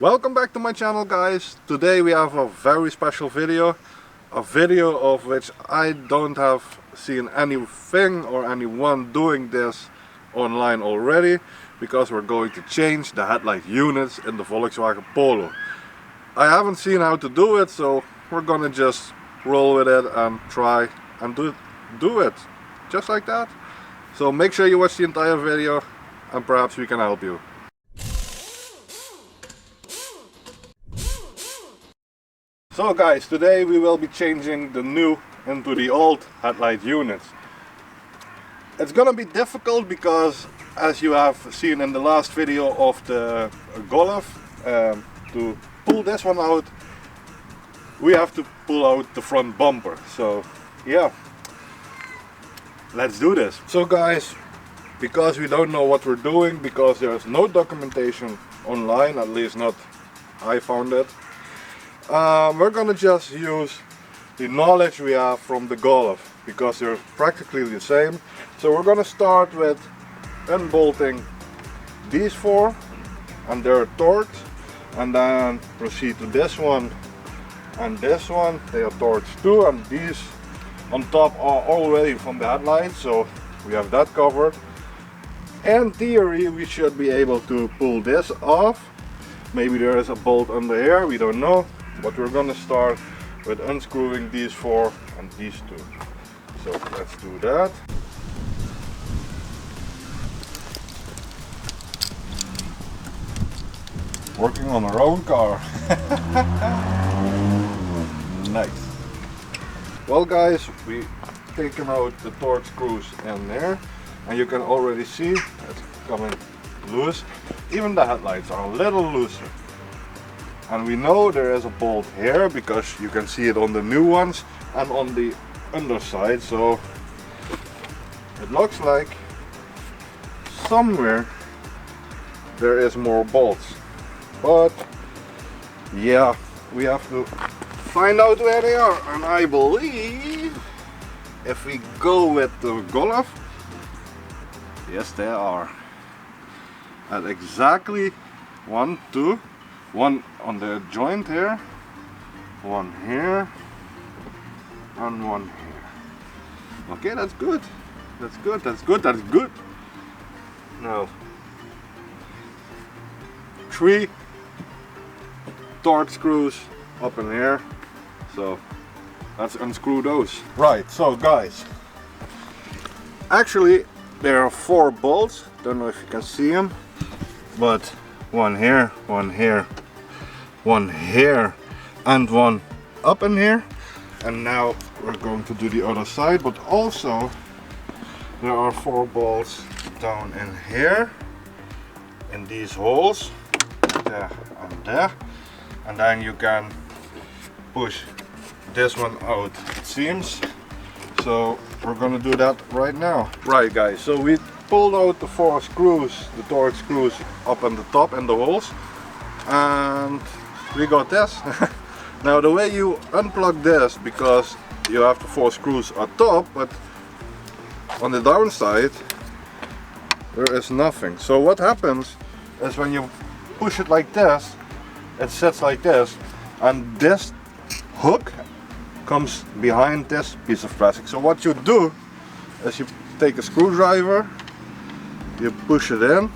Welcome back to my channel, guys. Today we have a very special video. A video of which I don't have seen anything or anyone doing this online already, because we're going to change the headlight units in the Volkswagen Polo. I haven't seen how to do it, so we're gonna just roll with it and try and do it just like that. So make sure you watch the entire video and perhaps we can help you. So guys, today we will be changing the new into the old headlight units. It's gonna be difficult because, as you have seen in the last video of the Golf, to pull this one out, we have to pull out the front bumper. So yeah, let's do this. So guys, because we don't know what we're doing, because there's no documentation online, at least not I found it, we're gonna just use the knowledge we have from the Golf, because they're practically the same. So we're gonna start with unbolting these four and they're torqued, and then proceed to this one and this one. They are torqued too, and these on top are already from the headlight, so we have that covered. In theory we should be able to pull this off. Maybe there is a bolt under here, we don't know. But we're gonna start with unscrewing these four and these two. So let's do that. Working on our own car. Nice. Well guys, we taken out the torque screws in there, and you can already see it's coming loose. Even the headlights are a little looser. And we know there is a bolt here because you can see it on the new ones and on the underside. So it looks like somewhere there is more bolts. But yeah, we have to find out where they are. And I believe if we go with the Golf, yes, they are at exactly 1, 2, one on the joint here, one here, and one here. Okay, that's good. That's good. That's good. That's good. Now, 3 torque screws up in here. So let's unscrew those. Right. So guys, actually there are 4 bolts. Don't know if you can see them, but one here, one here, one here, and one up in here. And now we're going to do the other side, but also there are 4 bolts down in here, in these holes, there and there. And then you can push this one out, it seems. So we're gonna do that right now. Right guys, so we pulled out the 4 screws, the torque screws up on the top in the holes, and we got this. Now the way you unplug this, because you have the 4 screws on top, but on the downside there is nothing. So what happens is when you push it like this, it sits like this, and this hook comes behind this piece of plastic. So what you do is you take a screwdriver, you push it in,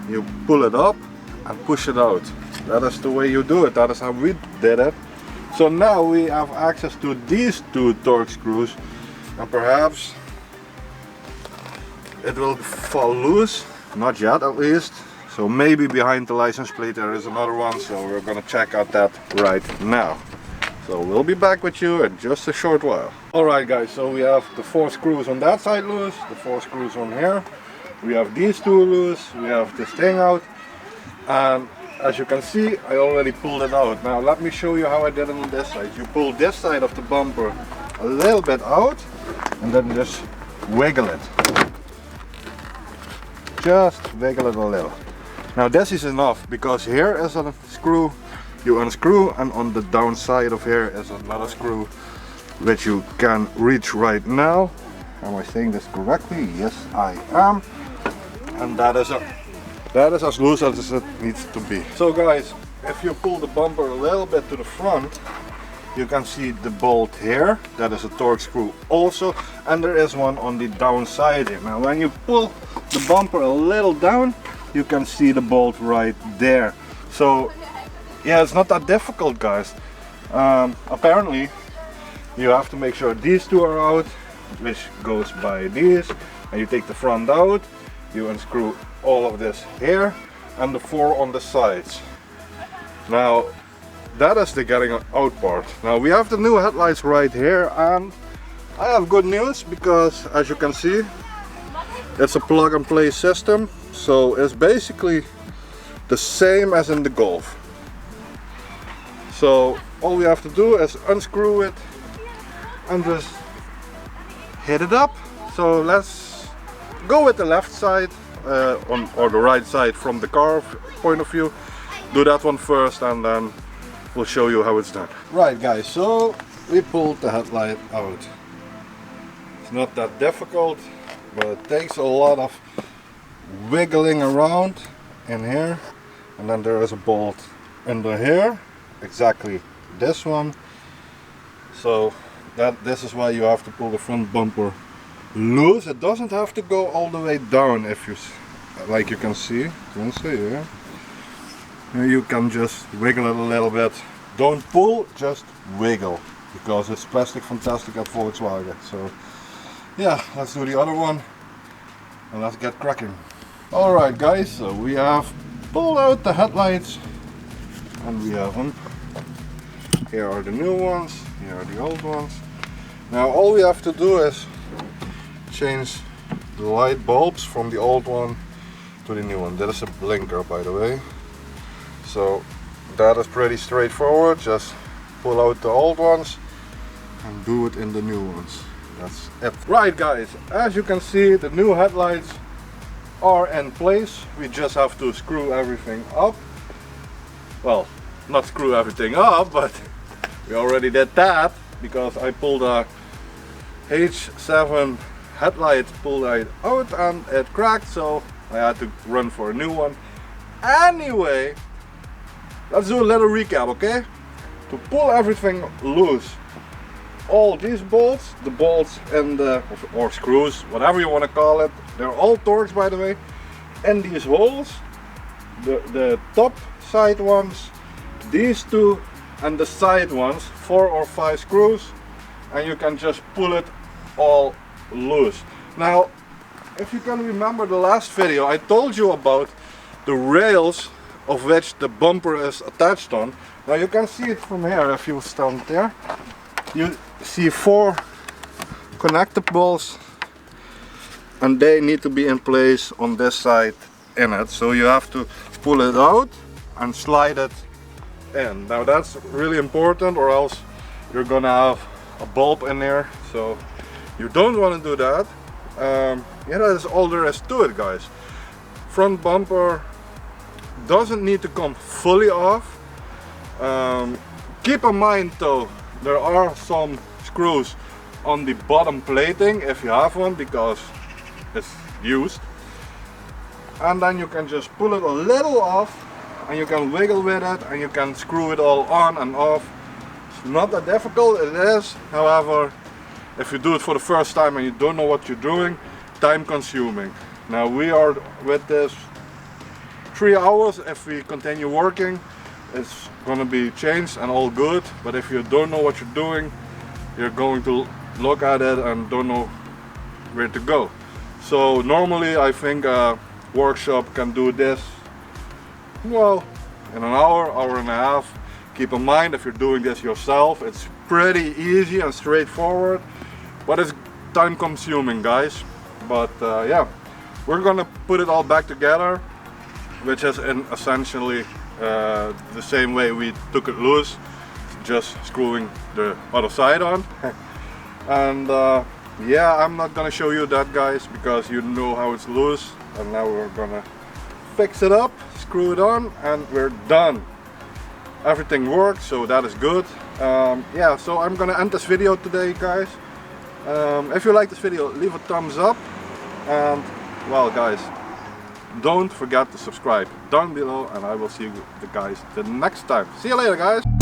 you pull it up and push it out. That is the way you do it. That is how we did it. So now we have access to these 2 torque screws, and perhaps it will fall loose. Not yet, at least. So maybe behind the license plate there is another one, so we're gonna check out that right now. So we'll be back with you in just a short while. Alright guys, so we have the 4 screws on that side loose, the 4 screws on here. We have these 2 loose, we have this thing out, and as you can see, I already pulled it out. Now let me show you how I did it on this side. You pull this side of the bumper a little bit out, and then just wiggle it. Just wiggle it a little. Now this is enough, because here is a screw you unscrew, and on the downside of here is another screw which you can reach right now. Am I saying this correctly? Yes, I am. And that is a That is as loose as it needs to be. So guys, if you pull the bumper a little bit to the front, you can see the bolt here. That is a torque screw also, and there is one on the downside here. Now when you pull the bumper a little down, you can see the bolt right there. So yeah, it's not that difficult, guys. Apparently you have to make sure these two are out, which goes by these, and you take the front out, you unscrew all of this here and the 4 on the sides. Now that is the getting out part. Now we have the new headlights right here, and I have good news because as you can see, it's a plug and play system, so it's basically the same as in the Golf. So all we have to do is unscrew it and just hit it up. So let's go with the left side or the right side from the car point of view. Do that one first and then we'll show you how it's done. Right guys, so we pulled the headlight out. It's not that difficult, but it takes a lot of wiggling around in here, and then there is a bolt under here, exactly this one. So this is why you have to pull the front bumper loose. It doesn't have to go all the way down, if you like you can see. Here you can just wiggle it a little bit. Don't pull, just wiggle, because it's plastic fantastic at Volkswagen. So yeah, let's do the other one and let's get cracking. Alright guys, so we have pulled out the headlights and we have them. Here are the new ones, here are the old ones. Now all we have to do is change the light bulbs from the old one to the new one. That is a blinker, by the way. So that is pretty straightforward. Just pull out the old ones and do it in the new ones. That's it. Right guys, as you can see, the new headlights are in place. We just have to screw everything up. Well, not screw everything up, but we already did that because I pulled a H7 headlight pulled it out and it cracked, so I had to run for a new one. Anyway, let's do a little recap, okay? To pull everything loose, all these bolts, the bolts and the or screws, whatever you want to call it, they're all Torx, by the way. And these holes, the top side ones, these two, and the side ones, 4 or 5 screws, and you can just pull it all loose. Now, if you can remember the last video, I told you about the rails of which the bumper is attached on. Now you can see it from here. If you stand there, you see 4 connectables, and they need to be in place on this side in it. So you have to pull it out and slide it in. Now that's really important, or else you're gonna have a bulb in there. So you don't want to do that. Yeah, that is all there is to it, guys. Front bumper doesn't need to come fully off. Keep in mind though, there are some screws on the bottom plating if you have one, because it's used. And then you can just pull it a little off and you can wiggle with it and you can screw it all on and off. It's not that difficult, it is. However, if you do it for the first time and you don't know what you're doing, time consuming. Now we are with this 3 hours. If we continue working, it's going to be changed and all good. But if you don't know what you're doing, you're going to look at it and don't know where to go. So normally I think a workshop can do this, well, in an hour, hour and a half. Keep in mind, if you're doing this yourself, it's pretty easy and straightforward, but it's time consuming, guys. But yeah, we're gonna put it all back together, which is essentially the same way we took it loose, just screwing the other side on. And yeah, I'm not gonna show you that, guys, because you know how it's loose. And now we're gonna fix it up, screw it on, and we're done. Everything works, so that is good. Yeah, so I'm gonna end this video today, guys. If you like this video, leave a thumbs up. And well, guys, don't forget to subscribe down below, and I will see you guys the next time. See you later, guys.